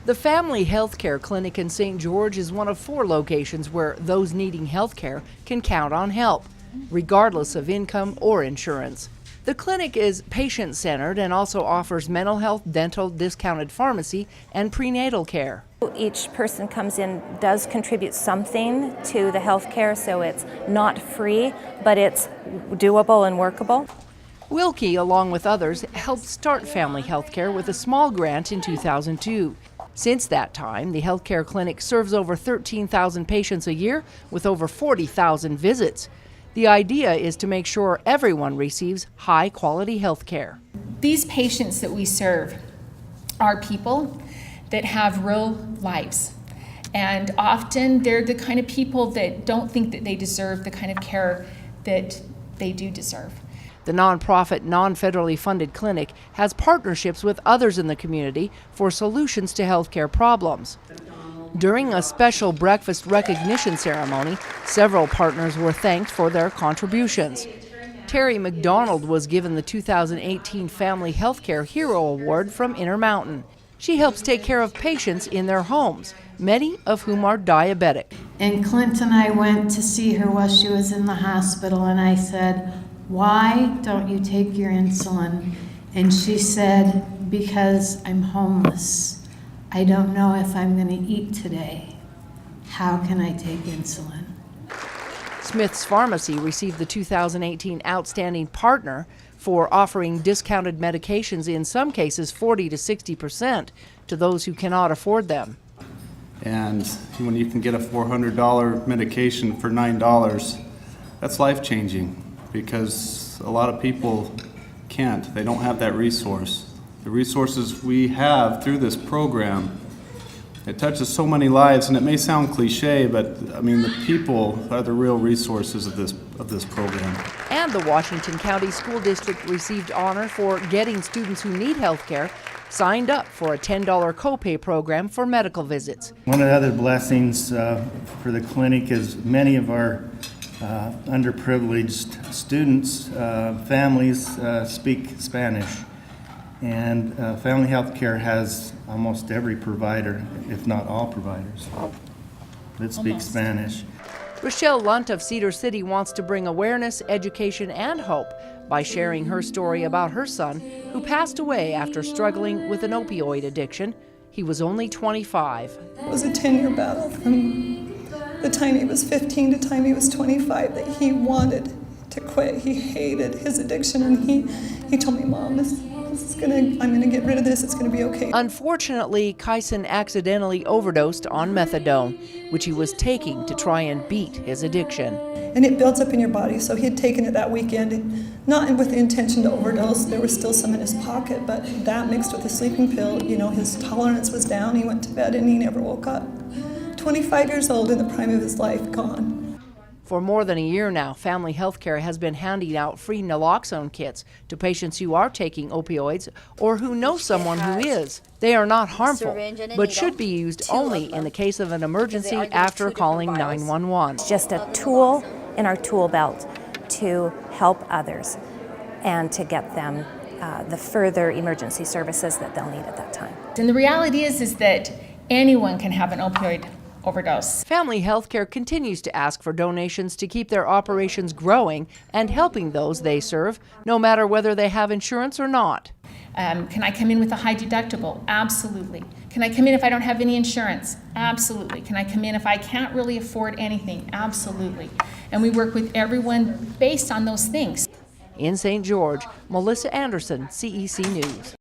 The Family Health Care Clinic in St. George is one of 4 locations where those needing health care can count on help, regardless of income or insurance. The clinic is patient-centered and also offers mental health, dental, discounted pharmacy, and prenatal care. Each person comes in does contribute something to the health care, so it's not free, but it's doable and workable. Wilkie, along with others, helped start Family Health Care with a small grant in 2002. Since that time, the healthcare clinic serves over 13,000 patients a year with over 40,000 visits. The idea is to make sure everyone receives high-quality health care. These patients that we serve are people that have real lives. And often they're the kind of people that don't think that they deserve the kind of care that they do deserve. The nonprofit, non-federally funded clinic has partnerships with others in the community for solutions to healthcare problems. During a special breakfast recognition ceremony, several partners were thanked for their contributions. Terri MacDonald was given the 2018 Family Healthcare Hero Award from Intermountain. She helps take care of patients in their homes, many of whom are diabetic. And Clint and I went to see her while she was in the hospital, and I said, "Why don't you take your insulin?" And she said, "Because I'm homeless. I don't know if I'm going to eat today. How can I take insulin?" Smith's Pharmacy received the 2018 Outstanding Partner for offering discounted medications, in some cases 40 to 60%, to those who cannot afford them. And when you can get a $400 medication for $9, that's life-changing, because a lot of people can't. They don't have that resource. The resources we have through this program, it touches so many lives, and it may sound cliche, but I mean, the people are the real resources of this program. And the Washington County School District received honor for getting students who need health care signed up for a $10 copay program for medical visits. One of the other blessings for the clinic is many of our underprivileged students, families speak Spanish. And Family Health Care has almost every provider, if not all providers, that speak Spanish. Rochelle Lunt of Cedar City wants to bring awareness, education, and hope by sharing her story about her son, who passed away after struggling with an opioid addiction. He was only 25. It was a 10-year battle from the time he was 15 to the time he was 25 that he wanted to quit. He hated his addiction, and he told me, "Mom, I'm gonna get rid of this, it's gonna be okay." Unfortunately, Casa accidentally overdosed on methadone, which he was taking to try and beat his addiction. And it builds up in your body, so he had taken it that weekend, not with the intention to overdose. There was still some in his pocket, but that mixed with the sleeping pill, his tolerance was down. He went to bed and he never woke up. 25 years old, in the prime of his life, gone. For more than a year now, Family Health Care has been handing out free naloxone kits to patients who are taking opioids or who know someone who is. They are not harmful, but should be used only in the case of an emergency after calling 911. It's just a tool in our tool belt to help others and to get them the further emergency services that they'll need at that time. And the reality is that anyone can have an opioid overdose. Family Health Care continues to ask for donations to keep their operations growing and helping those they serve, no matter whether they have insurance or not. Can I come in with a high deductible? Absolutely. Can I come in if I don't have any insurance? Absolutely. Can I come in if I can't really afford anything? Absolutely. And we work with everyone based on those things. In St. George, Melissa Anderson, CEC News.